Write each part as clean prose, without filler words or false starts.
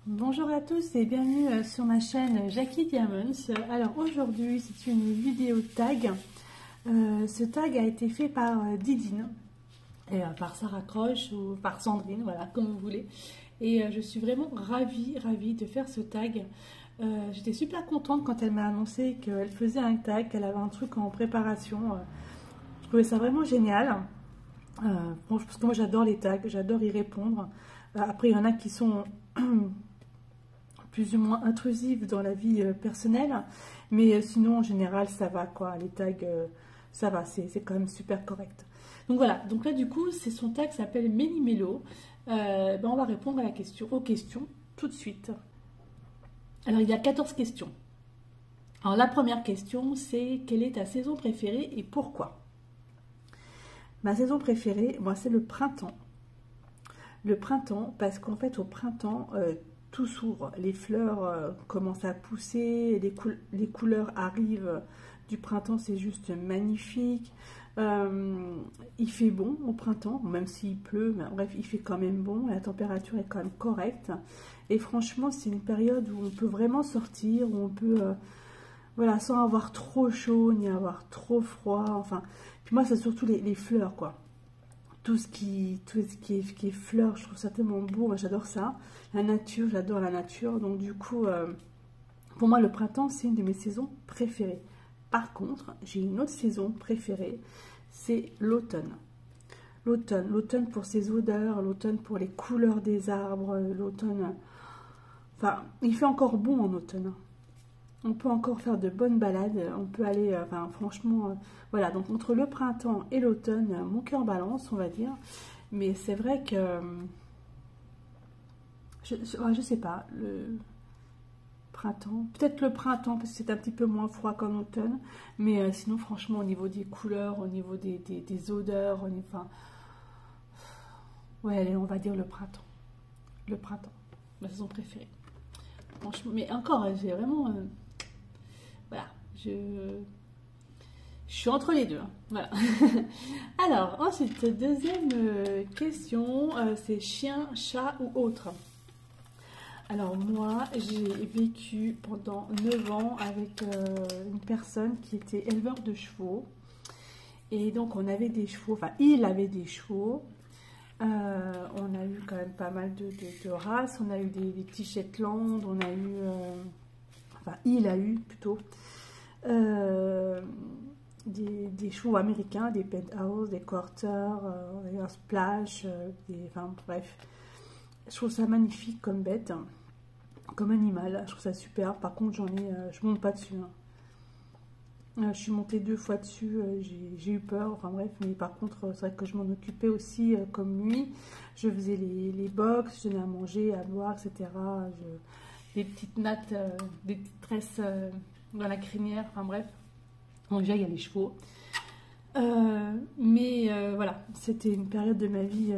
Bonjour à tous et bienvenue sur ma chaîne Jackie Diamonds. Alors aujourd'hui c'est une vidéo tag. Ce tag a été fait par Didine, et par Sarah Croche ou par Sandrine, voilà, comme vous voulez. Et je suis vraiment ravie de faire ce tag. J'étais super contente quand elle m'a annoncé qu'elle faisait un tag, qu'elle avait un truc en préparation. Je trouvais ça vraiment génial. Parce que moi j'adore les tags, j'adore y répondre. Après il y en a qui sont plus ou moins intrusives dans la vie personnelle, mais sinon en général ça va quoi, les tags ça va, c'est quand même super correct. Donc voilà, donc là du coup c'est son tag s'appelle Méli-Mélo. On va répondre à aux questions tout de suite. Alors il y a 14 questions. Alors la première question c'est quelle est ta saison préférée et pourquoi? Ma saison préférée, moi c'est le printemps. Le printemps, parce qu'en fait au printemps, tout s'ouvre, les fleurs commencent à pousser, les couleurs arrivent du printemps, c'est juste magnifique. Il fait bon au printemps, même s'il pleut, mais bref, il fait quand même bon, la température est quand même correcte. Et franchement, c'est une période où on peut vraiment sortir, où on peut, voilà, sans avoir trop chaud, ni avoir trop froid, enfin. Puis moi, c'est surtout les fleurs, quoi. Tout ce qui est fleurs, je trouve ça tellement beau, moi j'adore ça. La nature, j'adore la nature, donc du coup, pour moi le printemps c'est une de mes saisons préférées. Par contre, j'ai une autre saison préférée, c'est l'automne. L'automne pour ses odeurs, l'automne pour les couleurs des arbres, l'automne... Enfin, il fait encore bon en automne. On peut encore faire de bonnes balades, on peut aller, enfin franchement, voilà, donc entre le printemps et l'automne, mon cœur balance, on va dire, mais c'est vrai que, je sais pas, le printemps, peut-être le printemps, parce que c'est un petit peu moins froid qu'en automne, mais sinon franchement au niveau des couleurs, au niveau des odeurs, enfin, ouais, allez, on va dire le printemps, ma saison préférée, franchement, mais encore, j'ai vraiment... Voilà, je suis entre les deux. Hein. Voilà. Alors, ensuite, deuxième question, c'est chien, chat ou autre. Alors moi, j'ai vécu pendant 9 ans avec une personne qui était éleveur de chevaux. Et donc, on avait des chevaux, enfin, il avait des chevaux. On a eu quand même pas mal de races. On a eu des petits Shetland, on a eu... Enfin, il a eu plutôt des chevaux américains, des penthouse, des quarters, un splash, enfin bref. Je trouve ça magnifique comme bête, comme animal. Je trouve ça super. Par contre, je monte pas dessus. Hein. Je suis montée 2 fois dessus, j'ai eu peur, enfin bref, mais par contre, c'est vrai que je m'en occupais aussi comme lui. Je faisais les box, je donnais à manger, à boire, etc. Des petites nattes, des petites tresses dans la crinière, enfin bref. Bon, déjà, il y a les chevaux. Voilà, c'était une période de ma vie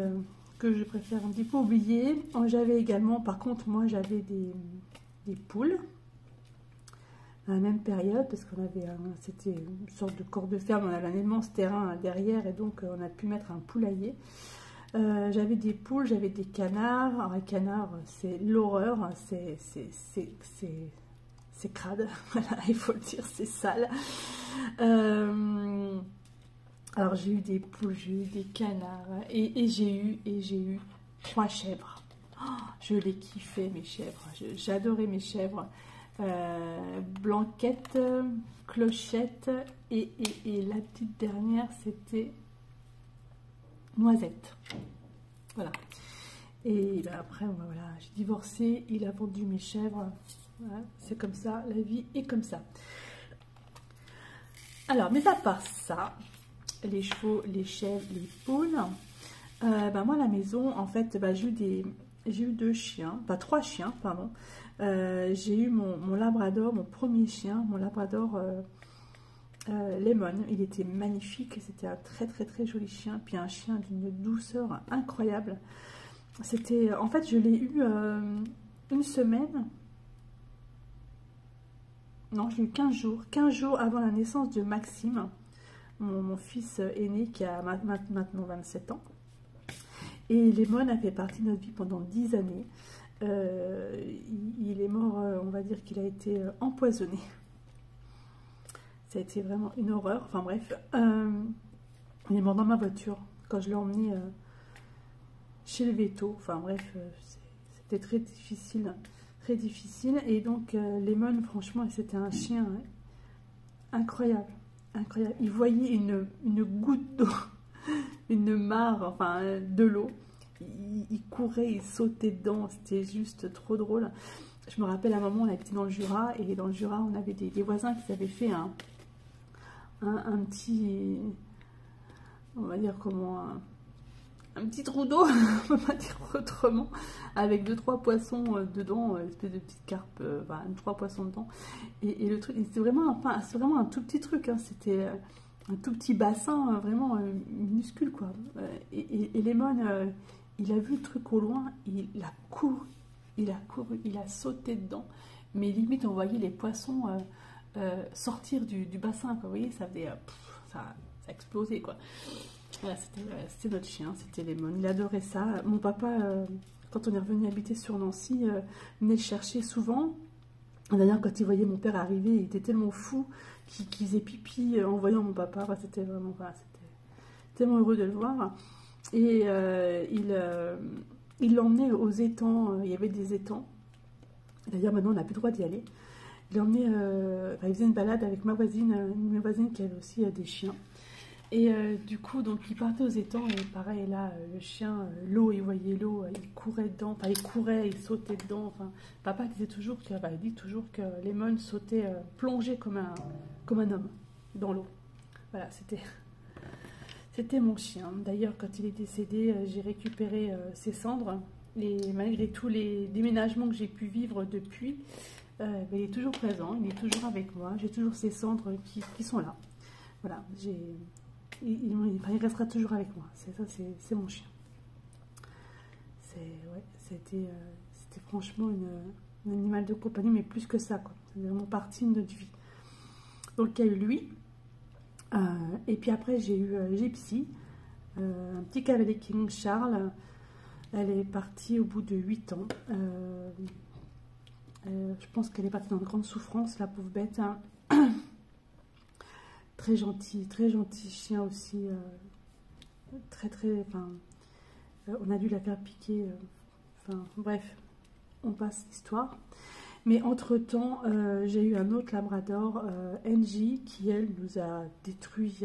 que je préfère un petit peu oublier. J'avais également, par contre, moi, j'avais des poules à la même période, parce qu'on avait, c'était une sorte de corps de ferme, on avait un immense terrain derrière, et donc on a pu mettre un poulailler. J'avais des poules, j'avais des canards. Alors, les canards, c'est l'horreur, c'est crade, voilà, il faut le dire, c'est sale. Alors j'ai eu des poules, j'ai eu des canards, et j'ai eu 3 chèvres. Oh, je les kiffais, mes chèvres, j'adorais mes chèvres. Blanquette, Clochette, et la petite dernière, c'était Noisette. Voilà. Et ben après, voilà, j'ai divorcé, il a vendu mes chèvres. Voilà, c'est comme ça, la vie est comme ça. Alors, mais à part ça, les chevaux, les chèvres, les poules, moi, à la maison, en fait, j'ai eu 2 chiens, pas 3 chiens, pardon. J'ai eu mon labrador, mon premier chien, mon labrador Lemon. Il était magnifique, c'était un très joli chien, puis un chien d'une douceur incroyable. C'était, en fait, je l'ai eu une semaine. Non, je l'ai eu 15 jours avant la naissance de Maxime, mon fils aîné qui a maintenant 27 ans. Et Lemon a fait partie de notre vie pendant 10 années. il est mort, on va dire qu'il a été empoisonné. Ça a été vraiment une horreur. Enfin bref, il est mort dans ma voiture quand je l'ai emmené chez le veto. Enfin bref, c'était très difficile. Très difficile. Et donc, Lemon, franchement, c'était un chien incroyable. Incroyable. Il voyait une goutte d'eau, une mare, enfin de l'eau. Il courait, il sautait dedans. C'était juste trop drôle. Je me rappelle à un moment, on habitait dans le Jura. Et dans le Jura, on avait des voisins qui avaient fait un petit, on va dire comment, un petit trou d'eau, on va pas dire autrement, avec 2-3 poissons dedans, une espèce de petite carpe, enfin 3 poissons dedans. Et le truc, c'est vraiment un tout petit truc, hein, c'était un tout petit bassin, vraiment minuscule quoi. Et Lemon, il a vu le truc au loin, il a couru, il a sauté dedans, mais limite on voyait les poissons sortir du bassin, quoi. Vous voyez, ça faisait, ça explosait quoi. Voilà, c'était notre chien, c'était Lemon. Il adorait ça. Mon papa, quand on est revenu habiter sur Nancy, venait le chercher souvent. D'ailleurs, quand il voyait mon père arriver, il était tellement fou qu'il faisait pipi en voyant mon papa. Enfin, c'était vraiment, voilà, c'était tellement heureux de le voir. Et il l'emmenait aux étangs. Il y avait des étangs. D'ailleurs, maintenant, on n'a plus le droit d'y aller. Il l'emmenait, il faisait une balade avec ma voisine, une de mes voisines qui avait aussi des chiens. Et du coup, donc il partait aux étangs et pareil, là, le chien, l'eau, il voyait l'eau, il courait dedans, enfin il courait, il sautait dedans. Enfin, papa disait toujours il dit toujours que Lemon sautait, plongeait comme un homme dans l'eau. Voilà, c'était mon chien. D'ailleurs, quand il est décédé, j'ai récupéré ses cendres. Et malgré tous les déménagements que j'ai pu vivre depuis, il est toujours présent, il est toujours avec moi. J'ai toujours ses cendres qui sont là. Voilà, il restera toujours avec moi. C'est mon chien. C'était franchement un animal de compagnie, mais plus que ça, quoi. C'est vraiment partie de notre vie. Donc il y a eu lui. Et puis après j'ai eu Gypsy, un petit cavalier King Charles. Elle est partie au bout de 8 ans. Je pense qu'elle est partie dans de grandes souffrances, la pauvre bête, hein. Très gentil chien aussi, enfin, on a dû la faire piquer, enfin, bref, on passe l'histoire. Mais entre-temps, j'ai eu un autre labrador, NJ, qui, elle, nous a détruit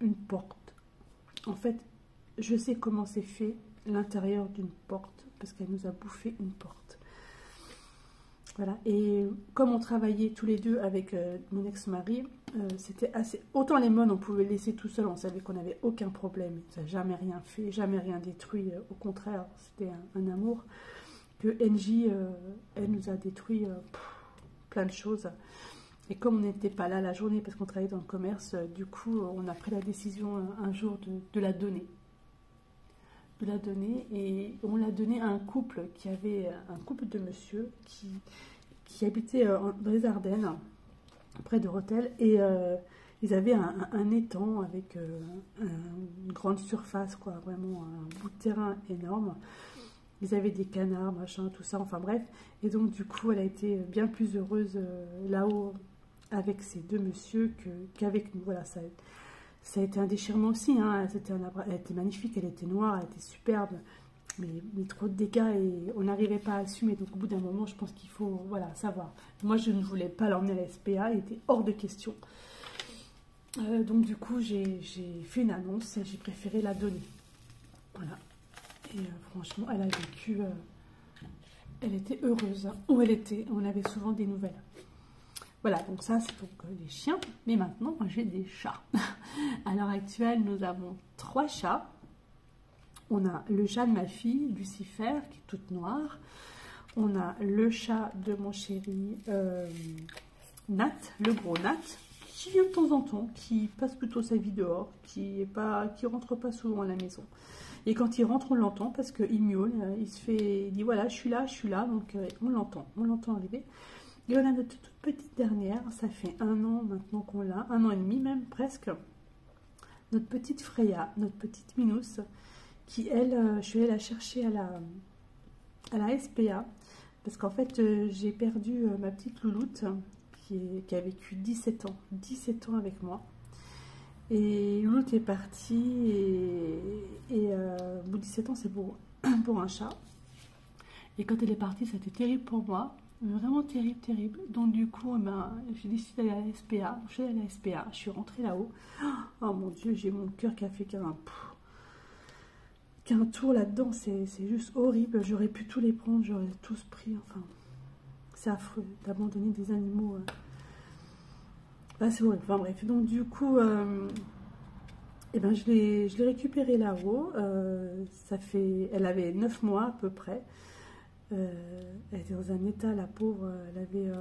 une porte. En fait, je sais comment c'est fait l'intérieur d'une porte, parce qu'elle nous a bouffé une porte. Voilà, et comme on travaillait tous les deux avec mon ex-mari, c'était assez... Autant Lemon, on pouvait le laisser tout seul, on savait qu'on n'avait aucun problème. Il n'a jamais rien fait, jamais rien détruit. Au contraire, c'était un amour. Que NJ, elle nous a détruit plein de choses. Et comme on n'était pas là la journée, parce qu'on travaillait dans le commerce, du coup, on a pris la décision un jour de la donner. De la donner, et on l'a donné à un couple qui avait... Un couple de monsieur qui habitait dans les Ardennes, près de Rethel, et ils avaient un étang avec une grande surface, quoi, vraiment un bout de terrain énorme. Ils avaient des canards, machin, tout ça, enfin bref. Et donc du coup, elle a été bien plus heureuse là-haut avec ces deux messieurs qu'avec nous. Voilà, ça a été un déchirement aussi, hein. Elle était magnifique, elle était noire, elle était superbe. Mais trop de dégâts et on n'arrivait pas à assumer. Donc au bout d'un moment, je pense qu'il faut savoir. Moi, je ne voulais pas l'emmener à la SPA, il était hors de question. Donc du coup, j'ai fait une annonce et j'ai préféré la donner. Voilà. Et franchement, elle a vécu... elle était heureuse. Où elle était, on avait souvent des nouvelles. Voilà, donc ça, c'est donc les chiens. Mais maintenant, j'ai des chats. À l'heure actuelle, nous avons 3 chats. On a le chat de ma fille, Lucifer, qui est toute noire. On a le chat de mon chéri, Nat, le gros Nat, qui vient de temps en temps, qui passe plutôt sa vie dehors, qui rentre pas souvent à la maison. Et quand il rentre, on l'entend parce qu'il miaule, il dit voilà, je suis là, donc on l'entend arriver. Et on a notre toute petite dernière, ça fait 1 an maintenant qu'on l'a, 1 an et demi même presque. Notre petite Freya, notre petite Minous, qui elle, je suis allée la chercher à la SPA, parce qu'en fait, j'ai perdu ma petite louloute qui a vécu 17 ans. 17 ans avec moi. Et louloute est partie au bout de 17 ans, c'est pour un chat. Et quand elle est partie, ça a été terrible pour moi. Vraiment terrible, terrible. Donc du coup, j'ai décidé d'aller à la SPA. Je suis allée à la SPA, je suis rentrée là-haut. Oh mon Dieu, j'ai mon cœur qui a fait qu'un tour là-dedans. C'est juste horrible. J'aurais pu tous les prendre, j'aurais tous pris. Enfin, c'est affreux d'abandonner des animaux. Ah, c'est horrible. Enfin bref, donc du coup, eh ben, je l'ai récupérée là-haut. Elle avait 9 mois à peu près. Elle était dans un état, la pauvre, elle avait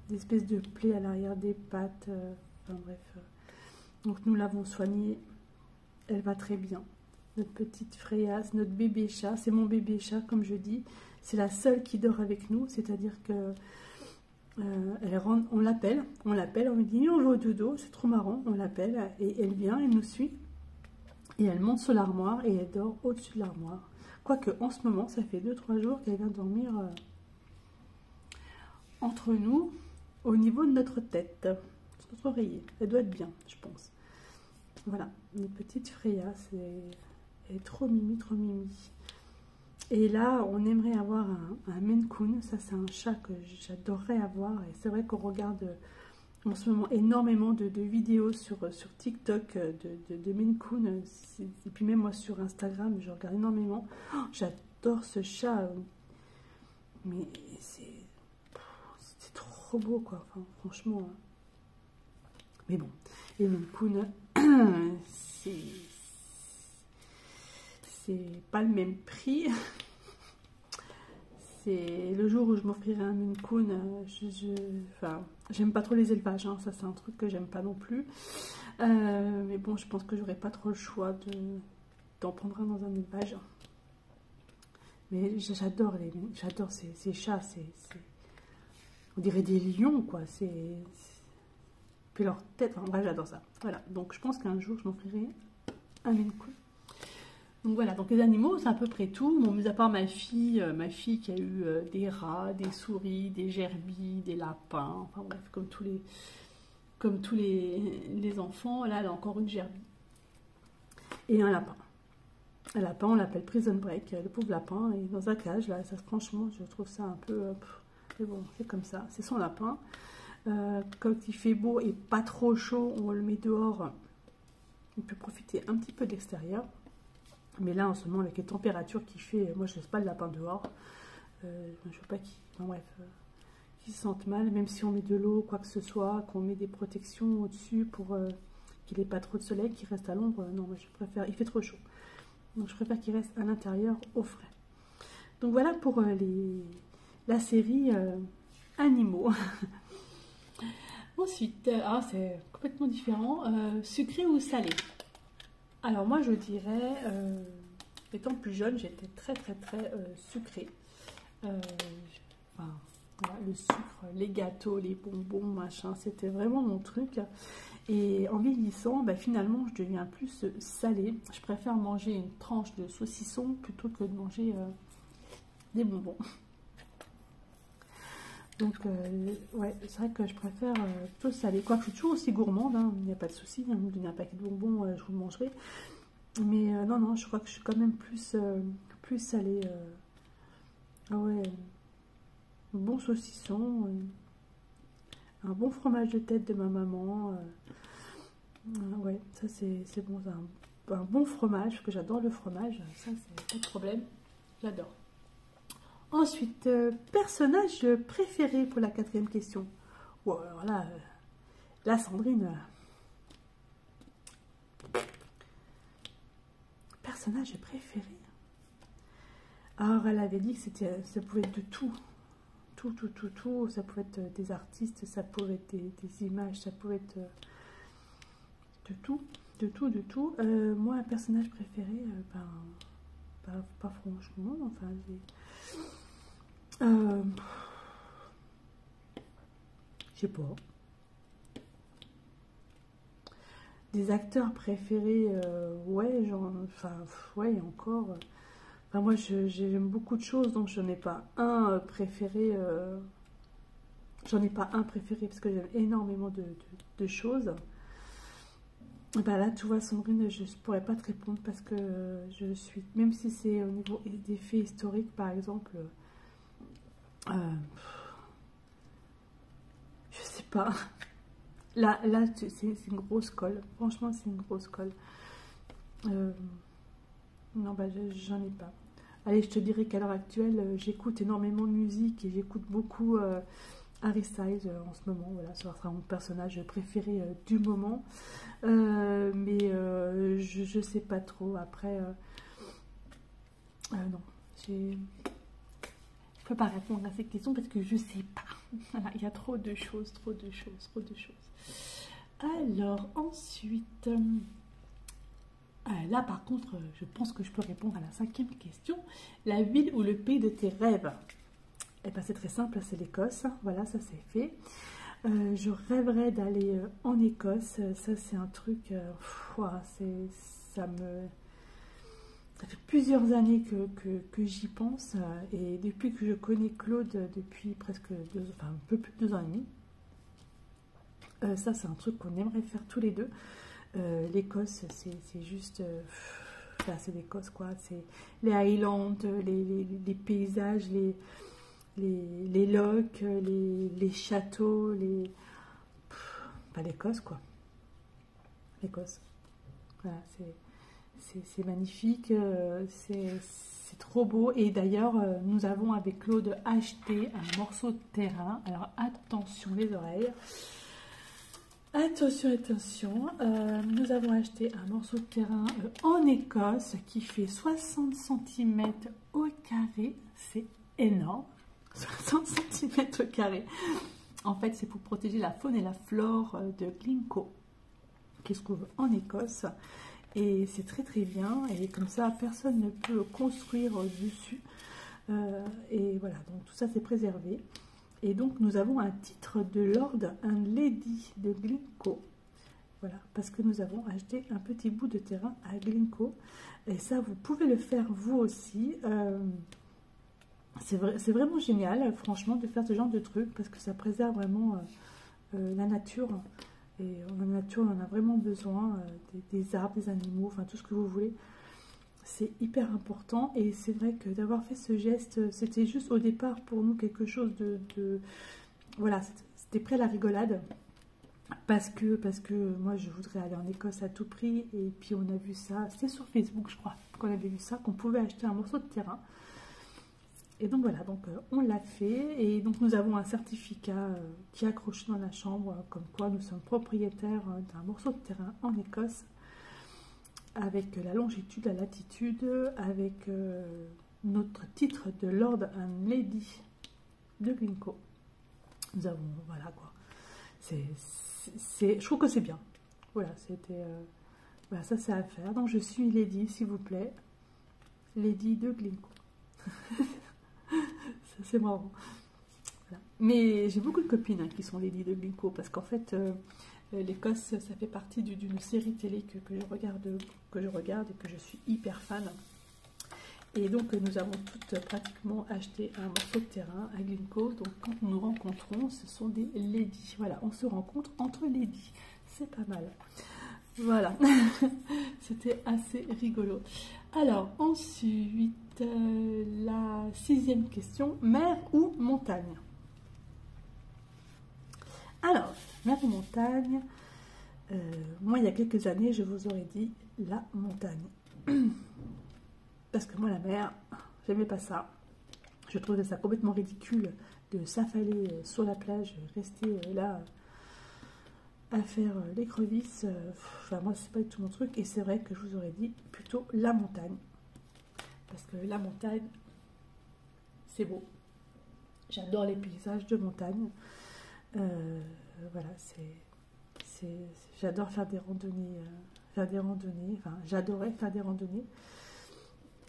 des espèces de plaies à l'arrière des pattes, enfin bref. Donc nous l'avons soignée, elle va très bien. Notre petite Freya, c'est notre bébé chat, c'est mon bébé chat comme je dis. C'est la seule qui dort avec nous, c'est-à-dire que on l'appelle, on lui dit on va au dodo, c'est trop marrant, on l'appelle et elle vient, elle nous suit. Et elle monte sur l'armoire et elle dort au-dessus de l'armoire. Quoique en ce moment, ça fait 2-3 jours qu'elle vient dormir entre nous, au niveau de notre tête, sur notre oreiller. Elle doit être bien, je pense. Voilà, une petite Freya, elle est trop mimi, trop mimi. Et là, on aimerait avoir un Maine Coon. Ça, c'est un chat que j'adorerais avoir. Et c'est vrai qu'on regarde en ce moment énormément de vidéos sur TikTok de Maine Coon. Et puis même moi sur Instagram, je regarde énormément. Oh, j'adore ce chat. Mais c'est trop beau, quoi. Enfin, franchement. Mais bon. Et Maine Coon, c'est pas le même prix. C'est le jour où je m'offrirai un Maine Coon. Enfin, j'aime pas trop les élevages, hein, ça c'est un truc que j'aime pas non plus. Mais bon, je pense que j'aurai pas trop le choix d'en prendre un dans un élevage. Mais j'adore ces chats, on dirait des lions, quoi. Puis leur tête, enfin, bref, j'adore ça. Voilà, donc je pense qu'un jour je m'offrirai un Maine Coon. Donc voilà, donc les animaux, c'est à peu près tout. Bon, mis à part ma fille qui a eu des rats, des souris, des gerbilles, des lapins, enfin bref, comme tous les enfants. Là, elle a encore une gerbille. Et un lapin. Un lapin, on l'appelle Prison Break. Le pauvre lapin est dans un cage, là. Ça, franchement, je trouve ça un peu... mais bon, c'est comme ça. C'est son lapin. Quand il fait beau et pas trop chaud, on le met dehors. Il peut profiter un petit peu de l'extérieur. Mais là, en ce moment, avec les températures qu'il fait, moi, je ne laisse pas le lapin dehors. Je ne veux pas qu'il se sente mal, même si on met de l'eau, quoi que ce soit, qu'on met des protections au-dessus pour qu'il n'ait pas trop de soleil, qu'il reste à l'ombre. Non, moi, je préfère... Il fait trop chaud. Donc, je préfère qu'il reste à l'intérieur, au frais. Donc, voilà pour la série animaux. Ensuite, c'est complètement différent. Sucré ou salé? Alors moi je dirais, étant plus jeune, j'étais très sucrée. Enfin, voilà, le sucre, les gâteaux, les bonbons, machin, c'était vraiment mon truc. Et en vieillissant, finalement je deviens plus salée. Je préfère manger une tranche de saucisson plutôt que de manger des bonbons. Donc, ouais, c'est vrai que je préfère plutôt salé. Quoique je suis toujours aussi gourmande, hein, il n'y a pas de souci. Hein, vous me donnez un paquet de bonbons, je vous le mangerai. Mais non, je crois que je suis quand même plus salée. Ah ouais, un bon saucisson, un bon fromage de tête de ma maman. Ouais, ça c'est bon. Un bon fromage, parce que j'adore le fromage. Ça, c'est pas de problème. J'adore. Ensuite, personnage préféré pour la 4e question. Bon, alors là, la Sandrine. Personnage préféré. Alors, elle avait dit que ça pouvait être de tout. Tout. Ça pouvait être des artistes, ça pouvait être des images, ça pouvait être de tout. Moi, un personnage préféré, pas franchement, enfin, je sais pas. Des acteurs préférés, ouais, genre, enfin, ouais, encore. Enfin, moi, j'aime beaucoup de choses, donc je n'ai pas un préféré. J'en ai pas un préféré parce que j'aime énormément de choses. Bah là, tu vois, Sandrine, je ne pourrais pas te répondre parce que je suis, même si c'est au niveau des faits historiques, par exemple, euh, je sais pas. Là, c'est une grosse colle. Franchement, c'est une grosse colle. Euh, non, bah, j'en ai pas. Allez, je te dirais qu'à l'heure actuelle, j'écoute énormément de musique et j'écoute beaucoup Harry Styles en ce moment. Voilà, ça sera mon personnage préféré du moment. Mais je sais pas trop. Après, non, je peux pas répondre à cette question parce que je sais pas. Voilà, il y a trop de choses, trop de choses, trop de choses. Alors, ensuite, là par contre, je pense que je peux répondre à la 5e question. La ville ou le pays de tes rêves? Eh ben, c'est très simple, c'est l'Écosse. Voilà, ça c'est fait. Je rêverais d'aller en Écosse. Ça, c'est un truc. Ça me. Ça fait plusieurs années que j'y pense. Et depuis que je connais Claude, depuis presque un peu plus de 2 ans et demi, ça, c'est un truc qu'on aimerait faire tous les deux. L'Écosse, c'est juste. C'est l'Écosse, quoi. C'est les Highlands, les paysages, les lochs, les châteaux, l'Écosse, quoi. L'Écosse. Voilà, c'est magnifique, c'est trop beau. Et d'ailleurs, nous avons avec Claude acheté un morceau de terrain. Alors attention les oreilles. Attention, attention. Nous avons acheté un morceau de terrain en Écosse qui fait 60 cm au carré. C'est énorme. 60 cm au carré. En fait, c'est pour protéger la faune et la flore de Glencoe, qui se trouve en Écosse. Et c'est très très bien. Et comme ça, personne ne peut construire dessus. Et voilà, donc tout ça c'est préservé. Et donc nous avons un titre de Lord and Lady de Glencoe. Voilà, parce que nous avons acheté un petit bout de terrain à Glencoe. Et ça, vous pouvez le faire vous aussi. C'est vraiment génial, franchement, de faire ce genre de truc parce que ça préserve vraiment la nature. Et la nature, on en a vraiment besoin, des arbres, des animaux, enfin tout ce que vous voulez. C'est hyper important et c'est vrai que d'avoir fait ce geste, c'était juste au départ pour nous quelque chose voilà, c'était prêt à la rigolade. Parce que moi, je voudrais aller en Écosse à tout prix. Et puis, on a vu ça, c'était sur Facebook, je crois, qu'on avait vu ça, qu'on pouvait acheter un morceau de terrain. Et donc voilà, donc on l'a fait et donc nous avons un certificat qui est accroché dans la chambre, comme quoi nous sommes propriétaires d'un morceau de terrain en Écosse, avec la longitude, la latitude, avec notre titre de Lord and Lady de Glencoe. Nous avons, voilà quoi, je trouve que c'est bien. Voilà, c'était, voilà, ça c'est à faire. Donc je suis Lady, s'il vous plaît, Lady de Glencoe. C'est marrant. Voilà. Mais j'ai beaucoup de copines qui sont Lady de Glencoe parce qu'en fait, l'Écosse, ça fait partie d'une série télé que je regarde et que je suis hyper fan. Et donc, nous avons toutes pratiquement acheté un morceau de terrain à Glencoe. Donc, quand nous nous rencontrons, ce sont des ladies. Voilà, on se rencontre entre ladies. C'est pas mal. Voilà, c'était assez rigolo. Alors, ensuite, la 6e question, mer ou montagne? Alors, mer ou montagne, moi, il y a quelques années, je vous aurais dit la montagne. Parce que moi, la mer, j'aimais pas ça. Je trouvais ça complètement ridicule de s'affaler sur la plage, rester là à faire les crevisses. Enfin, moi, c'est pas du tout mon truc. Et c'est vrai que je vous aurais dit plutôt la montagne. Parce que la montagne, c'est beau. J'adore les paysages de montagne. Voilà, j'adore faire des randonnées. Enfin, j'adorais faire des randonnées.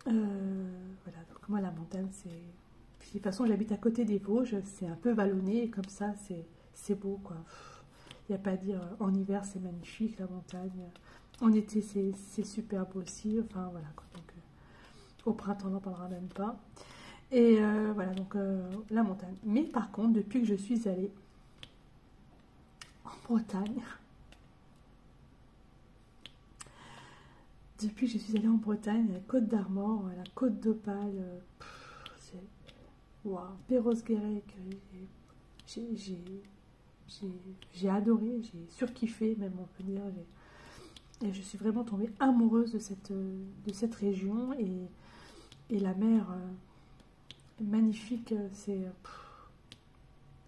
Voilà, donc moi, la montagne, c'est... Puis, de toute façon, j'habite à côté des Vosges. C'est un peu vallonné. Et comme ça, c'est beau, quoi. Il n'y a pas à dire, en hiver c'est magnifique la montagne, en été c'est super beau aussi, enfin voilà quoi. Donc, Au printemps, on n'en parlera même pas. Et voilà, donc la montagne. Mais par contre, depuis que je suis allée en Bretagne, la Côte d'Armor, la Côte d'Opale, c'est waouh, Perros-Guirec, j'ai adoré, j'ai surkiffé, même on peut dire. Et je suis vraiment tombée amoureuse de cette région et la mer magnifique, c'est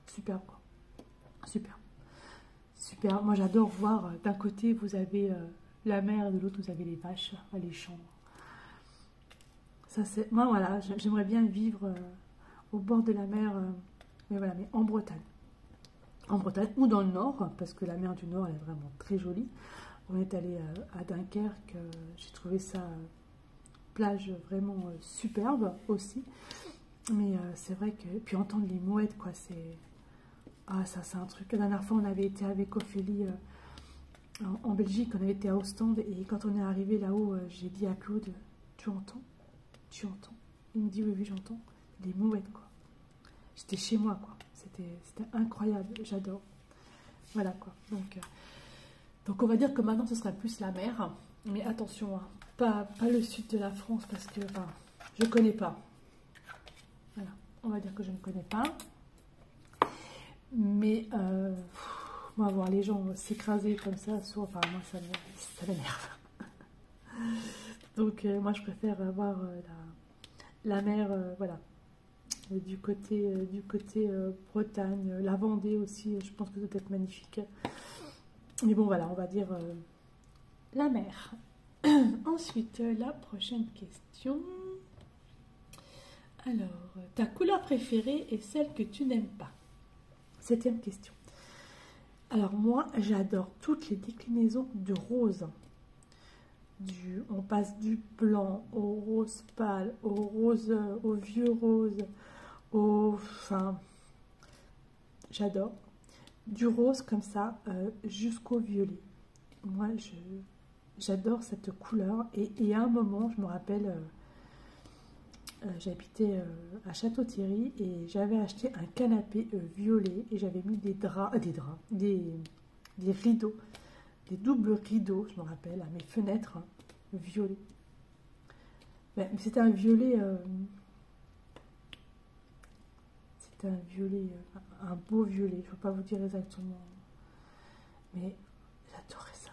super quoi, super, super. Moi j'adore voir, d'un côté vous avez la mer, de l'autre vous avez les vaches, les champs. Ça c'est, moi voilà, j'aimerais bien vivre au bord de la mer, mais voilà, mais en Bretagne. En Bretagne ou dans le nord, parce que la mer du Nord elle est vraiment très jolie. On est allé à Dunkerque, j'ai trouvé ça plage vraiment superbe aussi. Mais c'est vrai que, puis entendre les mouettes, quoi, c'est... Ah, ça c'est un truc. La dernière fois on avait été avec Ophélie en Belgique, on avait été à Ostende, et quand on est arrivé là-haut, j'ai dit à Claude, tu entends? Tu entends? Il me dit oui, oui, j'entends. Les mouettes, quoi. J'étais chez moi, quoi. C'était incroyable, j'adore. Voilà, quoi. Donc on va dire que maintenant ce sera plus la mer. Mais attention, hein, pas le sud de la France, parce que enfin, je ne connais pas. Voilà, on va dire que je ne connais pas. Mais moi, voir les gens s'écraser comme ça, enfin, moi ça m'énerve. Donc moi je préfère avoir la mer, voilà, du côté Bretagne, la Vendée aussi, je pense que ça doit être magnifique. Mais bon voilà, on va dire la mer. Ensuite, la prochaine question. Alors, ta couleur préférée est celle que tu n'aimes pas. 7e question. Alors moi, j'adore toutes les déclinaisons de rose. On passe du blanc au rose pâle, au vieux rose, enfin, j'adore. Du rose comme ça jusqu'au violet. Moi, j'adore cette couleur. Et à un moment, je me rappelle, j'habitais à Château-Thierry et j'avais acheté un canapé violet et j'avais mis des rideaux, des doubles rideaux, je me rappelle, à mes fenêtres, hein, violet. Mais c'était un violet, un beau violet, je ne peux pas vous dire exactement. Mais j'adorais ça.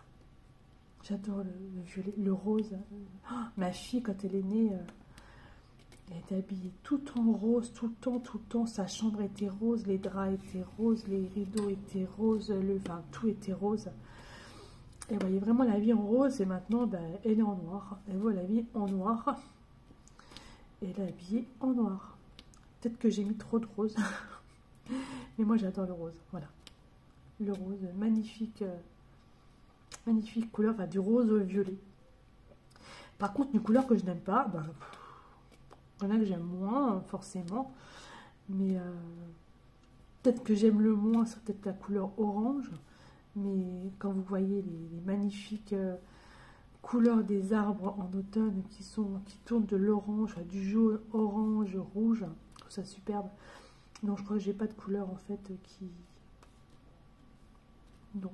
J'adore le violet, le rose. Oh, ma fille, quand elle est née, elle était habillée tout en rose, tout le temps. Sa chambre était rose, les draps étaient roses, les rideaux étaient roses, enfin, tout était rose. Elle voyait vraiment la vie en rose et maintenant, ben, elle est en noir. Elle voit la vie en noir. Et elle est habillée en noir. Peut-être que j'ai mis trop de rose. Mais moi, j'adore le rose. Voilà. Le rose, magnifique, magnifique couleur, enfin, du rose au violet. Par contre, une couleur que je n'aime pas, ben, il y en a que j'aime moins, forcément. Mais peut-être que j'aime le moins, c'est peut-être la couleur orange. Mais quand vous voyez les magnifiques couleurs des arbres en automne qui tournent de l'orange, du jaune, orange, rouge, je trouve ça superbe. Non, je crois que j'ai pas de couleur en fait qui... Non.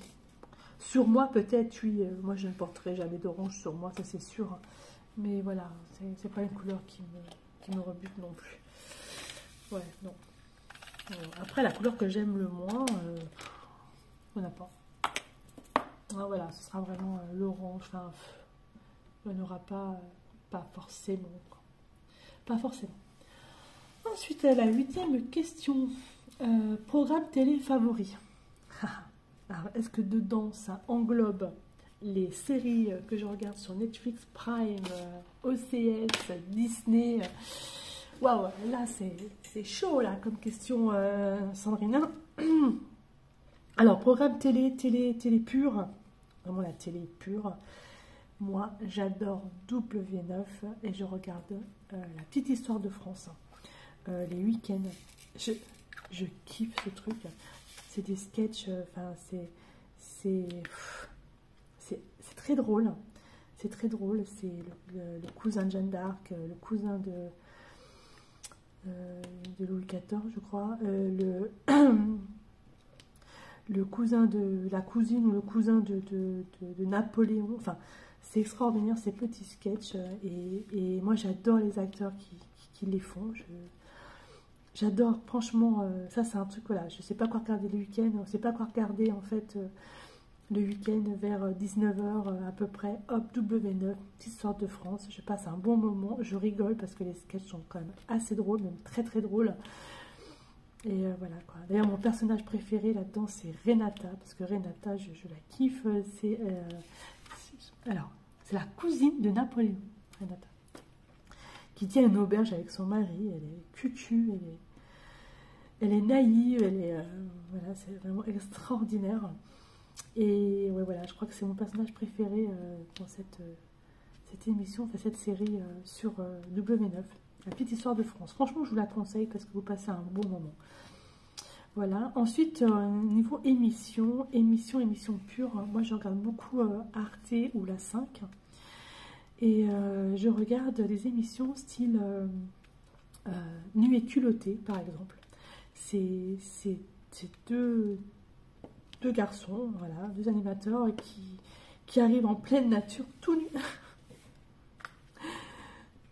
Sur moi peut-être, oui, moi je ne porterai jamais d'orange sur moi, ça c'est sûr. Mais voilà, c'est pas une couleur qui me rebute non plus. Ouais, non. Après, la couleur que j'aime le moins, on n'a pas. Ah, voilà, ce sera vraiment l'orange. Enfin, il n'y en aura pas forcément. Quoi. Pas forcément. Ensuite, la 8e question. Programme télé favori. Alors, est-ce que dedans, ça englobe les séries que je regarde sur Netflix, Prime, OCS, Disney? Waouh, là, c'est chaud, là, comme question, Sandrine. Alors, programme télé pure. Vraiment la télé pure. Moi, j'adore W9 et je regarde la petite histoire de France. Les week-ends. Je kiffe ce truc. C'est des sketchs, enfin, c'est très drôle. c'est très drôle. C'est le cousin de Jeanne d'Arc, le cousin de Louis XIV, je crois, le cousin de la cousine ou le cousin de Napoléon. Enfin, c'est extraordinaire ces petits sketchs. Et moi, j'adore les acteurs qui les font. J'adore, franchement, ça c'est un truc, voilà, je sais pas quoi regarder le week-end, on sait pas quoi regarder en fait le week-end vers 19h à peu près, hop, W9, petite sorte de France, je passe un bon moment, je rigole parce que les sketchs sont quand même assez drôles, même très très drôles. Et voilà quoi. D'ailleurs, mon personnage préféré là-dedans, c'est Renata, parce que Renata, je la kiffe, alors, c'est la cousine de Napoléon, Renata, qui tient une auberge avec son mari, elle est cucu, elle est naïve, voilà, c'est vraiment extraordinaire. Et ouais, voilà, je crois que c'est mon personnage préféré dans cette émission, enfin cette série sur W9, la petite histoire de France. Franchement, je vous la conseille parce que vous passez un bon moment. Voilà. Ensuite, niveau émission pure, moi je regarde beaucoup Arte ou la 5. Et je regarde des émissions style Nu et culotté, par exemple. C'est deux garçons, voilà, deux animateurs qui arrivent en pleine nature, tout nus.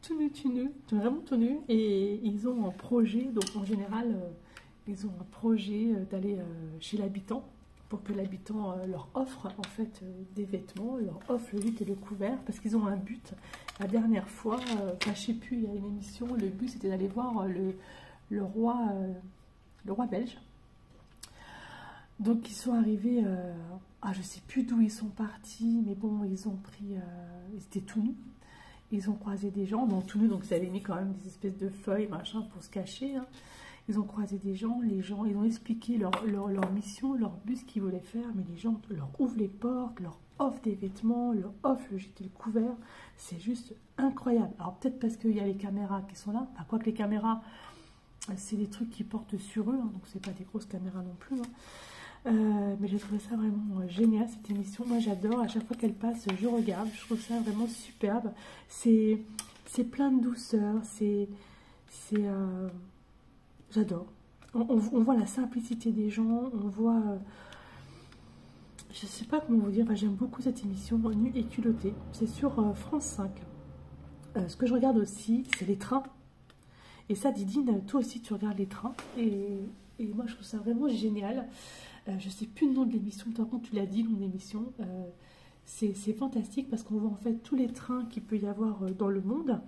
tout nus, vraiment tout nus. Et ils ont un projet, donc en général, ils ont un projet d'aller chez l'habitant, pour que l'habitant leur offre en fait des vêtements, leur offre le lit et le couvert, parce qu'ils ont un but. La dernière fois, enfin je sais plus, il y a une émission, le but c'était d'aller voir le roi belge. Donc ils sont arrivés, je sais plus d'où ils sont partis, mais bon, ils ont pris, ils étaient tout nus. Ils ont croisé des gens, donc tout nus, donc ils avaient mis quand même des espèces de feuilles, machin, pour se cacher, hein. Ils ont croisé des gens, ils ont expliqué leur mission, leur but, ce qu'ils voulaient faire, mais les gens leur ouvrent les portes, leur offrent des vêtements, leur offrent le gîte et le couvert. C'est juste incroyable. Alors peut-être parce qu'il y a les caméras qui sont là, enfin, quoique les caméras, c'est des trucs qui portent sur eux, hein, donc c'est pas des grosses caméras non plus. Mais j'ai trouvé ça vraiment génial, cette émission. Moi j'adore, à chaque fois qu'elle passe, je regarde, je trouve ça vraiment superbe. C'est plein de douceur, j'adore. On voit la simplicité des gens, on voit... je sais pas comment vous dire, j'aime beaucoup cette émission, Nu et culotté. C'est sur France 5. Ce que je regarde aussi, c'est les trains. Et ça, Didine, toi aussi tu regardes les trains. Et moi je trouve ça vraiment génial. Je sais plus le nom de l'émission, par contre tu l'as dit, le nom de l'émission. C'est fantastique parce qu'on voit en fait tous les trains qu'il peut y avoir dans le monde.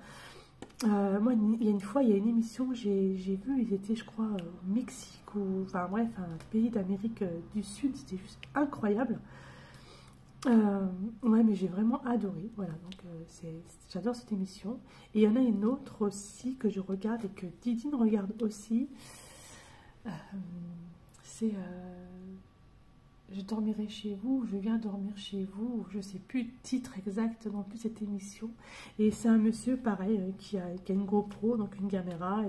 Moi, il y a une fois, il y a une émission, j'ai vu, ils étaient, je crois, au Mexique, ou enfin bref, un pays d'Amérique du Sud, c'était juste incroyable. Ouais, mais j'ai vraiment adoré, voilà, donc j'adore cette émission. Et il y en a une autre aussi que je regarde et que Didine regarde aussi, c'est Je dormirai chez vous, je viens dormir chez vous, je ne sais plus le titre exact non plus cette émission. Et c'est un monsieur pareil qui a une GoPro, donc une caméra,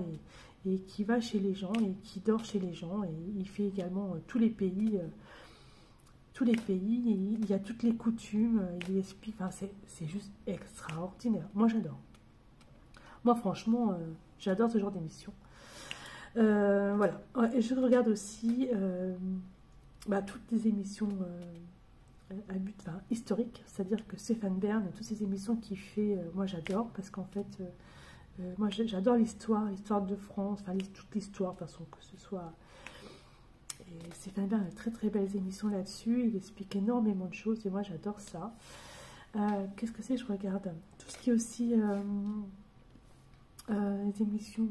et qui va chez les gens et qui dort chez les gens. Et il fait également tous les pays, il y a toutes les coutumes, il explique, enfin, c'est juste extraordinaire. Moi j'adore. Moi franchement, j'adore ce genre d'émission. Voilà, et je regarde aussi... toutes les émissions à but historique, c'est-à-dire que Stéphane Bern et toutes ces émissions qu'il fait, moi j'adore, parce qu'en fait, moi j'adore l'histoire de France, enfin toute l'histoire, de toute façon, que ce soit... Et Stéphane Bern a de très très belles émissions là-dessus, il explique énormément de choses, et moi j'adore ça. Qu'est-ce que c'est? Je regarde tout ce qui est aussi les émissions...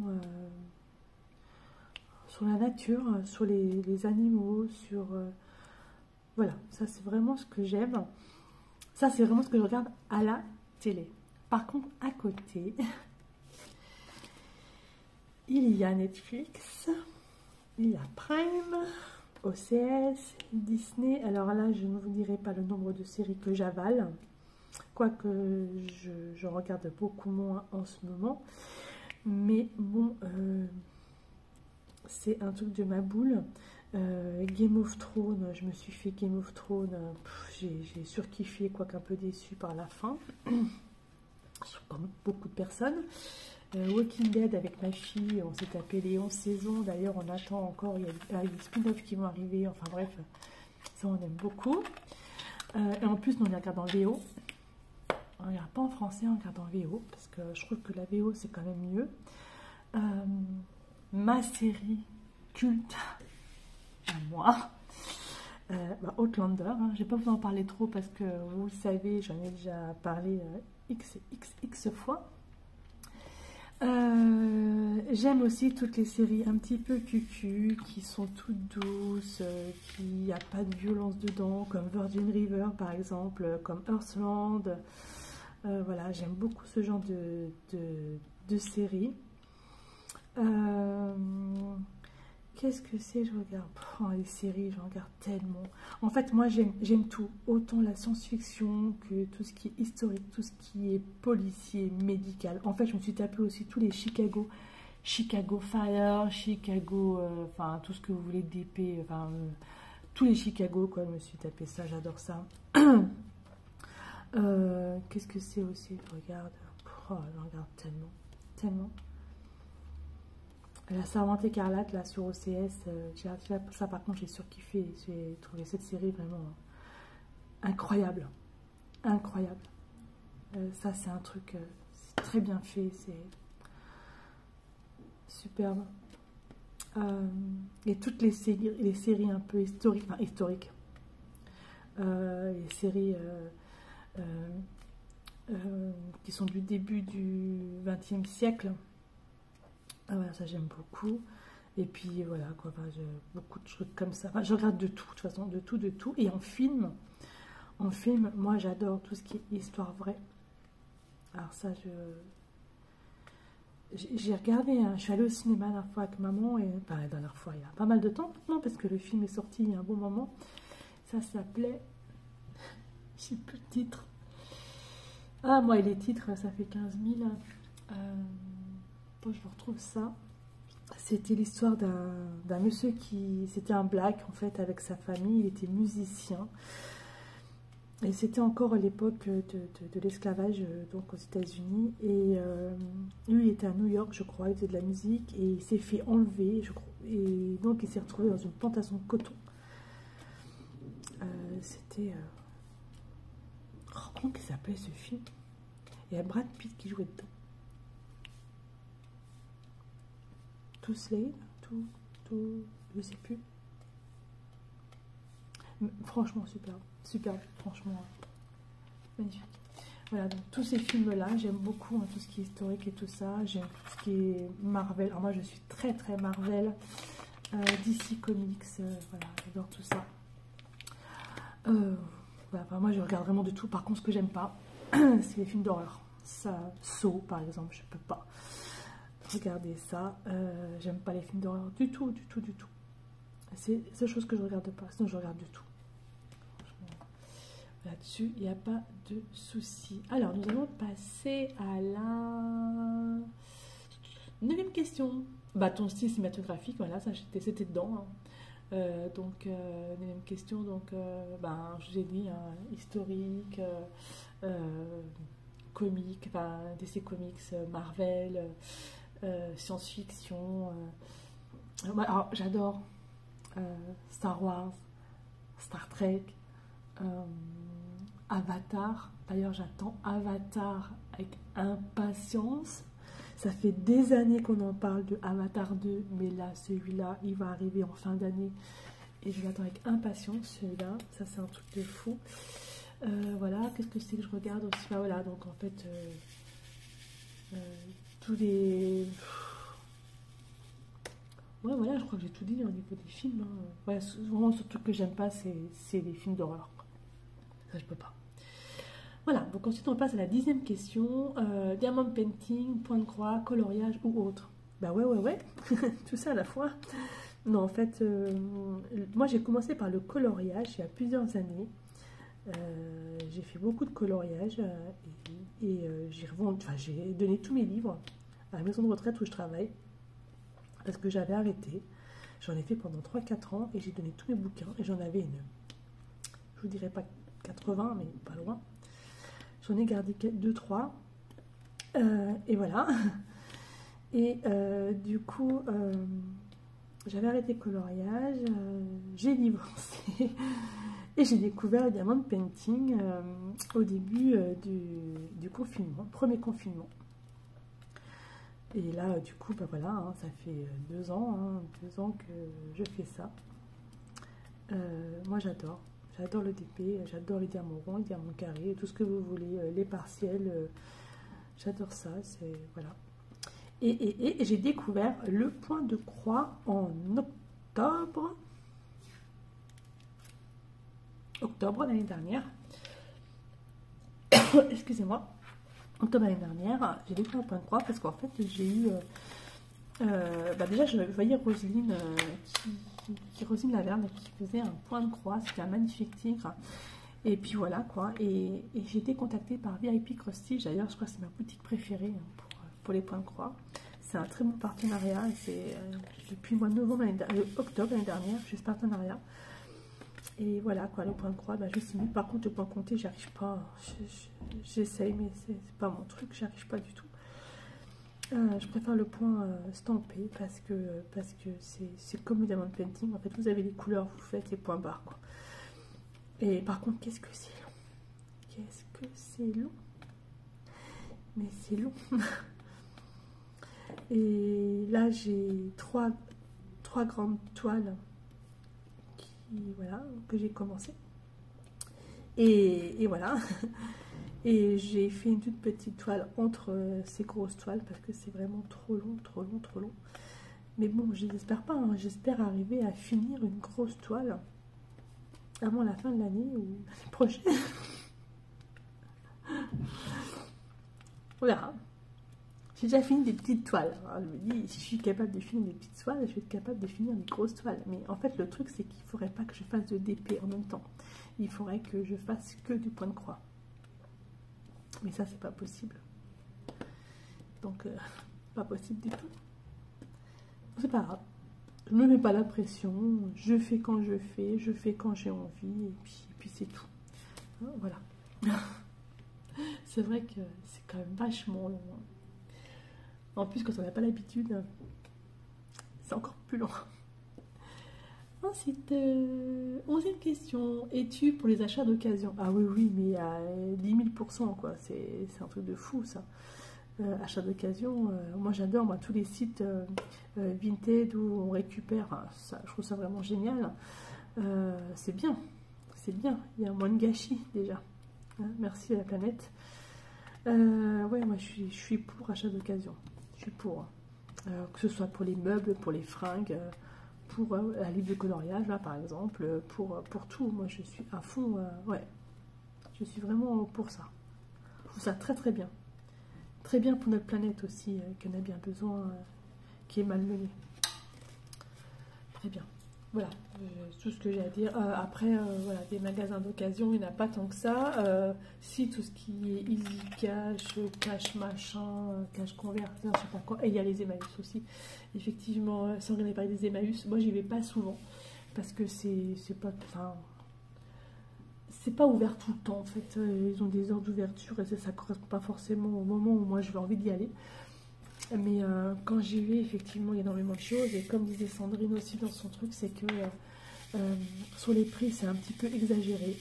sur la nature, sur les animaux, sur... voilà, ça c'est vraiment ce que j'aime. Ça c'est vraiment ce que je regarde à la télé. Par contre, à côté, il y a Netflix, il y a Prime, OCS, Disney. Alors là, je ne vous dirai pas le nombre de séries que j'avale, quoique je regarde beaucoup moins en ce moment. Mais bon... c'est un truc de ma boule. Game of Thrones, je me suis fait Game of Thrones, j'ai surkiffé, quoique un peu déçu par la fin, comme beaucoup de personnes. Walking Dead avec ma fille, on s'est tapé les 11 saisons, d'ailleurs on attend encore, il y a des spin-offs qui vont arriver, enfin bref, ça on aime beaucoup. Et en plus, nous on les regarde en VO, on ne regarde pas en français, on regarde en VO, parce que je trouve que la VO c'est quand même mieux. Ma série culte à moi, Outlander, hein. Je ne vais pas vous en parler trop parce que vous le savez, j'en ai déjà parlé x fois. J'aime aussi toutes les séries un petit peu cucu, qui sont toutes douces, qui n'y a pas de violence dedans, comme Virgin River par exemple, comme Earthland. Voilà, j'aime beaucoup ce genre de séries. Qu'est-ce que c'est? Je regarde les séries, je regarde tellement. En fait, moi, j'aime tout. Autant la science-fiction que tout ce qui est historique, tout ce qui est policier, médical. En fait, je me suis tapé aussi tous les Chicago Fire, Chicago, enfin, tout ce que vous voulez d'épée, enfin, tous les Chicago, quoi. Je me suis tapé ça, j'adore ça. Qu'est-ce que c'est aussi? Je regarde tellement. La Servante écarlate, là, sur OCS, ça par contre, j'ai surkiffé. J'ai trouvé cette série vraiment incroyable. Ça, c'est un truc c'est très bien fait, c'est superbe. Et toutes les séries un peu historiques, les séries qui sont du début du XXe siècle. Voilà, ça j'aime beaucoup. Et puis voilà, quoi, beaucoup de trucs comme ça. Enfin, je regarde de tout, de toute façon, de tout. Et en film, moi j'adore tout ce qui est histoire vraie. Alors ça, j'ai regardé, hein, je suis allée au cinéma la dernière fois avec maman, et enfin, la dernière fois, il y a pas mal de temps maintenant, parce que le film est sorti il y a un bon moment. Ça s'appelait, je sais plus le titre. Ah, moi, et les titres, ça fait 15 000. Je vous retrouve ça. C'était l'histoire d'un monsieur c'était un black en fait avec sa famille, il était musicien. Et c'était encore à l'époque de l'esclavage, donc aux États-Unis. Et lui, il était à New York, je crois, il faisait de la musique et il s'est fait enlever, je crois. Et donc il s'est retrouvé dans une plantation de coton. C'était. Comment il s'appelait ce film? Il y a Brad Pitt qui jouait dedans. Tout Slave, je sais plus. Mais, franchement, superbe, franchement, magnifique. Voilà, donc tous ces films-là, j'aime beaucoup, hein, tout ce qui est historique et tout ça. J'aime tout ce qui est Marvel. Alors moi, je suis très Marvel, DC Comics, voilà, j'adore tout ça. Voilà, enfin, moi, je regarde vraiment de tout. Par contre, ce que j'aime pas, c'est les films d'horreur. Ça, Saw, par exemple, je peux pas. Regardez ça, j'aime pas les films d'horreur du tout. C'est la seule chose que je regarde pas, sinon je regarde de tout. Là-dessus, il n'y a pas de souci. Alors, nous allons passer à la 9e question. Ton style cinématographique, voilà, ça c'était dedans. Hein. Donc, 9e question, donc, je vous ai dit, hein, historique, comique, DC Comics, Marvel, science-fiction. Alors, j'adore Star Wars, Star Trek, Avatar. D'ailleurs, j'attends Avatar avec impatience. Ça fait des années qu'on en parle de Avatar 2, mais là, celui-là, il va arriver en fin d'année. Et je l'attends avec impatience, celui-là. Ça, c'est un truc de fou. Voilà, qu'est-ce que c'est que je regarde aussi? Voilà, donc en fait, tous les... Ouais, voilà, je crois que j'ai tout dit au niveau des films. Hein. Ouais, vraiment, ce truc que j'aime pas, c'est les films d'horreur. Ça, je peux pas. Voilà, donc ensuite, on passe à la 10e question. Diamond painting, point de croix, coloriage ou autre. Ouais. Tout ça à la fois. Non, en fait, moi, j'ai commencé par le coloriage il y a plusieurs années. J'ai fait beaucoup de coloriage et j'ai donné tous mes livres à la maison de retraite où je travaille parce que j'avais arrêté. J'en ai fait pendant 3-4 ans et j'ai donné tous mes bouquins et j'en avais je vous dirais pas 80, mais pas loin. J'en ai gardé 2-3. Et voilà. Et du coup, j'avais arrêté le coloriage, j'ai divorcé et j'ai découvert le diamond painting au début du confinement, premier confinement. Et là, du coup, bah voilà, hein, ça fait 2 ans, 2 ans que je fais ça. Moi, j'adore. J'adore le DP, j'adore les diamants ronds, les diamants carrés, tout ce que vous voulez, les partiels. J'adore ça, c'est voilà. Et j'ai découvert le point de croix en octobre l'année dernière. Excusez-moi. Octobre l'année dernière, j'ai découvert le point de croix parce qu'en fait, j'ai eu... déjà, je voyais Roselyne, Roselyne Laverne qui faisait un point de croix. C'était un magnifique tigre. Et puis voilà, quoi. Et j'ai été contactée par VIP Cross-Stitch. D'ailleurs, je crois que c'est ma boutique préférée pour les points de croix. C'est un très bon partenariat. C'est depuis le mois de octobre l'année dernière, j'ai ce partenariat. Et voilà, quoi, le point de croix, bah, je signe. Par contre, le point compté, j'y arrive pas. J'essaye, mais c'est pas mon truc, j'y arrive pas du tout. Je préfère le point stampé parce que c'est comme le diamond painting. En fait, vous avez les couleurs, vous faites les points barres, quoi. Et par contre, qu'est-ce que c'est long? Qu'est-ce que c'est long? Mais c'est long. Et là, j'ai trois grandes toiles que j'ai commencé. Et voilà. Et j'ai fait une toute petite toile entre ces grosses toiles parce que c'est vraiment trop long, trop long, trop long. Mais bon, je n'espère pas. Hein. J'espère arriver à finir une grosse toile avant la fin de l'année ou l'année prochaine. On verra. J'ai déjà fini des petites toiles. Alors, je me dis, si je suis capable de finir des petites toiles, je vais être capable de finir des grosses toiles. Mais en fait, le truc, c'est qu'il ne faudrait pas que je fasse de DP en même temps. Il faudrait que je fasse que du point de croix. Mais ça, c'est pas possible. Donc, pas possible du tout. C'est pas grave. Je ne me mets pas la pression. Je fais quand je fais quand j'ai envie. Et puis c'est tout. Hein, voilà. C'est vrai que c'est quand même vachement long. En plus, quand on n'a pas l'habitude, c'est encore plus long. Ensuite, 11e question. Es-tu pour les achats d'occasion? Ah oui, mais à 10 000%, quoi. C'est un truc de fou, ça. Achat d'occasion, moi j'adore tous les sites Vinted où on récupère, ça, je trouve ça vraiment génial. C'est bien, il y a moins de gâchis déjà. Hein, merci à la planète. Ouais, moi je suis pour achat d'occasion. Je suis pour. Que ce soit pour les meubles, pour les fringues, pour la livre de coloriage, là par exemple, pour tout. Moi je suis à fond, ouais. Je suis vraiment pour ça. Je trouve ça très très bien. Très bien pour notre planète aussi, qui en a bien besoin, qui est malmenée. Très bien. Voilà, tout ce que j'ai à dire. Après, voilà, des magasins d'occasion, il n'y en a pas tant que ça. Si tout ce qui est Easy Cash, Cash machin, Cash converter, je sais pas quoi. Et il y a les Emmaüs aussi. Effectivement, sans rien parler des Emmaüs, moi j'y vais pas souvent parce que c'est pas, enfin, c'est pas ouvert tout le temps en fait. Ils ont des heures d'ouverture et ça correspond pas forcément au moment où moi j'ai envie d'y aller. Mais quand j'y vais, effectivement, il y a énormément de choses. Et comme disait Sandrine aussi dans son truc, c'est que sur les prix, c'est un petit peu exagéré.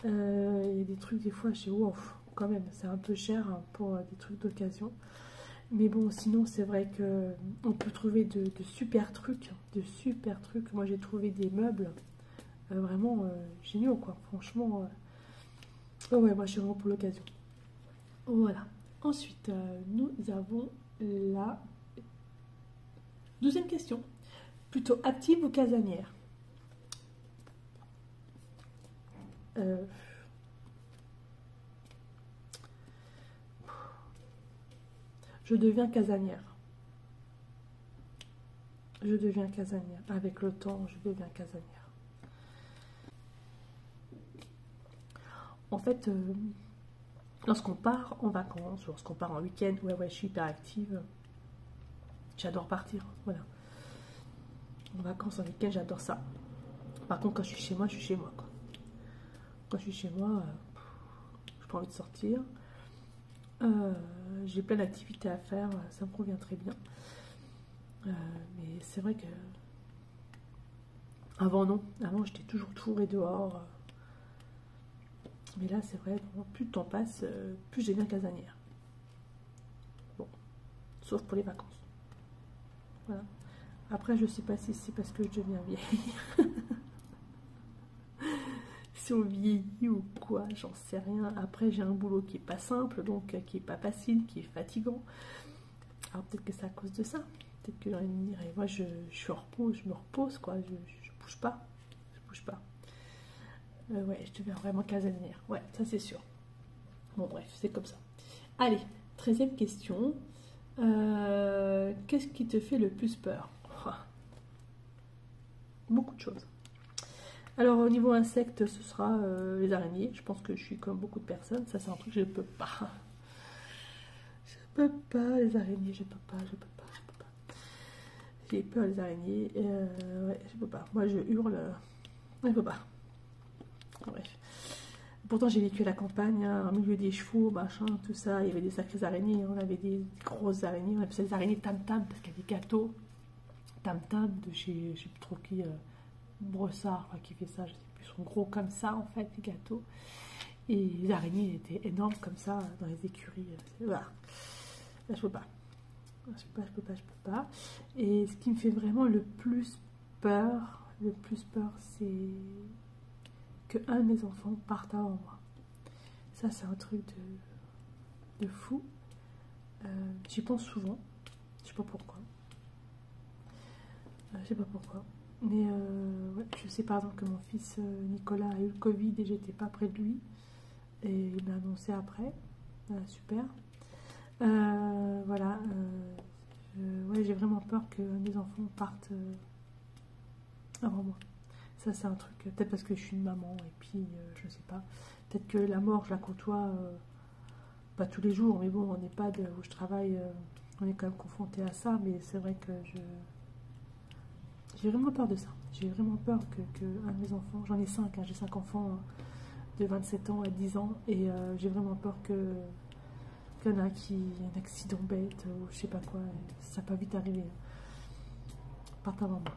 Il y a des trucs, des fois, chez wow, quand même, c'est un peu cher pour des trucs d'occasion. Mais bon, sinon, c'est vrai qu'on peut trouver de super trucs. Moi, j'ai trouvé des meubles vraiment géniaux, quoi. Franchement, oh ouais, moi, je suis vraiment pour l'occasion. Voilà. Ensuite, nous avons la 12e question. Plutôt active ou casanière? Je deviens casanière. Je deviens casanière. Avec le temps, je deviens casanière. En fait... lorsqu'on part en vacances, lorsqu'on part en week-end, ouais, je suis hyper active. J'adore partir, voilà. En vacances, en week-end, j'adore ça. Par contre, quand je suis chez moi, je suis chez moi, quoi. Quand je suis chez moi, j'ai pas envie de sortir. J'ai plein d'activités à faire, ça me convient très bien. Mais c'est vrai que avant non, avant j'étais toujours tourée dehors. Mais là c'est vrai, plus le temps passe, plus j'ai bien casanière. Bon, sauf pour les vacances. Voilà. Après je sais pas si c'est parce que je deviens vieille. Si on vieillit ou quoi, j'en sais rien. Après j'ai un boulot qui est pas simple, donc qui est pas facile, qui est fatigant. Alors peut-être que c'est à cause de ça. Peut-être que j'aurais me dire, moi je suis en repos, je me repose quoi, je bouge pas. Je bouge pas. Ouais, je deviens vraiment casanière. Ouais, ça c'est sûr. Bon bref, c'est comme ça. Allez, 13e question. Qu'est-ce qui te fait le plus peur? Beaucoup de choses. Alors au niveau insectes, ce sera les araignées. Je pense que je suis comme beaucoup de personnes. Ça c'est un truc que je ne peux pas. Je peux pas, les araignées, je peux pas. J'ai peur des araignées. Ouais, je peux pas. Moi je hurle. Je peux pas. Bref. Pourtant j'ai vécu à la campagne, hein, au milieu des chevaux, machin, tout ça. Il y avait des sacrées araignées. On avait des grosses araignées. On appelait ça des araignées tam-tam parce qu'il y a des gâteaux. Tam-tam de chez, je sais plus trop qui, Brossard, qui fait ça, je sais plus, ils sont gros comme ça en fait, les gâteaux. Et les araignées étaient énormes comme ça dans les écuries. Voilà. Là, je peux pas. Je peux pas. Et ce qui me fait vraiment le plus peur, c'est que un de mes enfants parte avant moi. Ça, c'est un truc de fou. J'y pense souvent. Je sais pas pourquoi. Mais ouais, je sais par exemple que mon fils Nicolas a eu le Covid et j'étais pas près de lui. Et il m'a annoncé après. Super. Voilà. Ouais, j'ai vraiment peur que mes enfants partent avant moi. Ça, c'est un truc. Peut-être parce que je suis une maman et puis je sais pas. Peut-être que la mort, je la côtoie pas tous les jours, mais bon, en EHPAD où je travaille, on est quand même confronté à ça. Mais c'est vrai que j'ai vraiment peur de ça. J'ai vraiment peur que un de mes enfants, j'en ai 5, hein, j'ai 5 enfants de 27 ans à 10 ans, et j'ai vraiment peur qu'il y en a qui ait un accident bête ou je sais pas quoi, ça peut vite arriver. Part avant moi.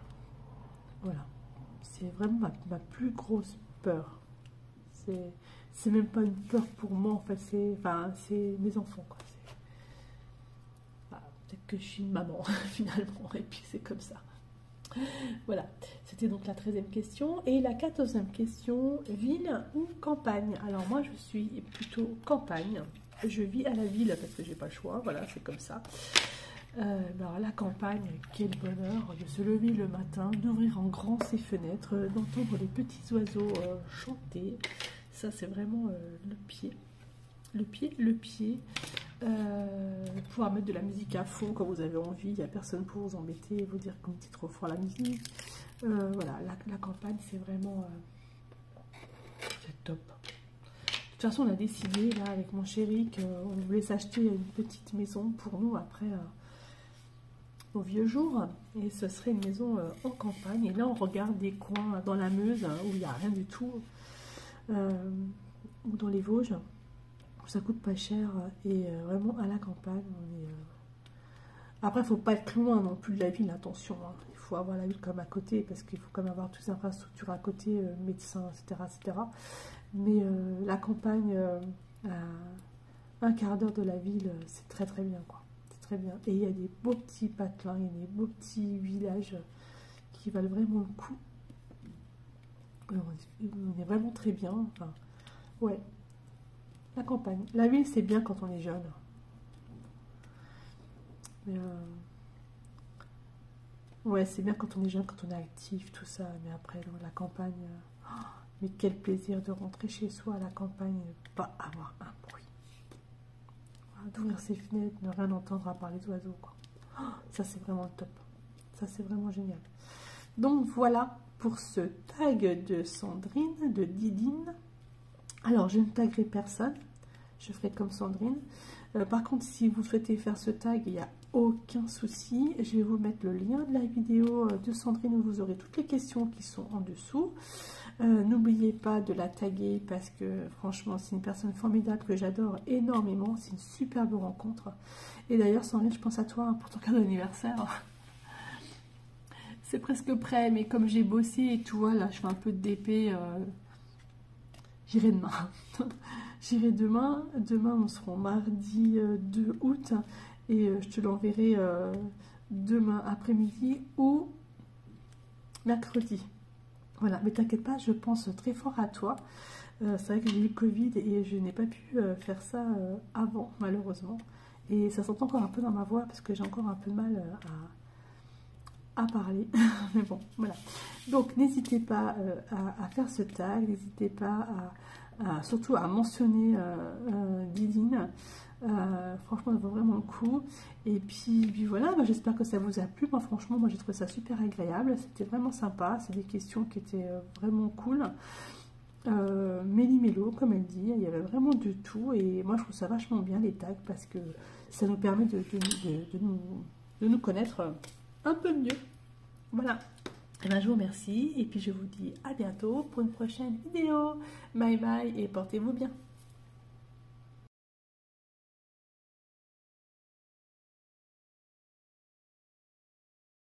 Voilà. C'est vraiment ma plus grosse peur. C'est même pas une peur pour moi, en fait, c'est mes enfants, quoi. Peut-être que je suis une maman, finalement, et puis c'est comme ça. Voilà, c'était donc la 13e question. Et la 14e question, ville ou campagne? Alors moi je suis plutôt campagne. Je vis à la ville parce que j'ai pas le choix, voilà, c'est comme ça. Alors la campagne, quel bonheur de se lever le matin, d'ouvrir en grand ses fenêtres, d'entendre les petits oiseaux chanter. Ça c'est vraiment le pied. Pouvoir mettre de la musique à fond quand vous avez envie, il n'y a personne pour vous embêter, vous dire qu'on dit trop fort la musique. Voilà, la campagne c'est vraiment c'est top. De toute façon on a décidé là avec mon chéri qu'on voulait s'acheter une petite maison pour nous après au vieux jour, et ce serait une maison en campagne. Et là on regarde des coins dans la Meuse où il n'y a rien du tout, ou dans les Vosges. Ça coûte pas cher et vraiment à la campagne. Après, il faut pas être loin non plus de la ville, attention. Hein. Il faut avoir la ville comme à côté parce qu'il faut quand même avoir toutes les infrastructures à côté, médecins, etc. Mais la campagne, à un quart d'heure de la ville, c'est très très bien, quoi. C'est très bien. Et il y a des beaux petits patelins, il y a des beaux petits villages qui valent vraiment le coup. On est vraiment très bien. Enfin, ouais. La campagne. La ville, c'est bien quand on est jeune. Mais ouais, c'est bien quand on est jeune, quand on est actif, tout ça. Mais après, dans la campagne, mais quel plaisir de rentrer chez soi à la campagne, pas avoir un bruit. D'ouvrir ses fenêtres, ne rien entendre à part les oiseaux, quoi. Ça, c'est vraiment le top. Ça, c'est vraiment génial. Donc, voilà pour ce tag de Sandrine, de Didine. Alors, je ne taguerai personne. Je ferai comme Sandrine. Par contre, si vous souhaitez faire ce tag, il n'y a aucun souci. Je vais vous mettre le lien de la vidéo de Sandrine où vous aurez toutes les questions qui sont en dessous. N'oubliez pas de la taguer parce que franchement c'est une personne formidable que j'adore énormément. C'est une superbe rencontre. Et d'ailleurs Sandrine, je pense à toi pour ton cadeau d'anniversaire. C'est presque prêt, mais comme j'ai bossé et tout, voilà, je fais un peu de DP. J'irai demain. J'irai demain. Demain, on sera mardi 2 août. Et je te l'enverrai demain après-midi ou mercredi. Voilà, mais t'inquiète pas, je pense très fort à toi. C'est vrai que j'ai eu le Covid et je n'ai pas pu faire ça avant, malheureusement. Et ça s'entend encore un peu dans ma voix parce que j'ai encore un peu de mal à parler. Mais bon, voilà. Donc, n'hésitez pas à faire ce tag. N'hésitez pas surtout à mentionner Diline. Franchement, ça vaut vraiment le coup. Et puis voilà, bah, j'espère que ça vous a plu. Moi, franchement, moi j'ai trouvé ça super agréable. C'était vraiment sympa. C'est des questions qui étaient vraiment cool. Méli-mélo, comme elle dit, il y avait vraiment de tout. Et moi, je trouve ça vachement bien les tags parce que ça nous permet de nous connaître un peu mieux. Voilà. Et ben, je vous remercie. Et puis, je vous dis à bientôt pour une prochaine vidéo. Bye bye et portez-vous bien.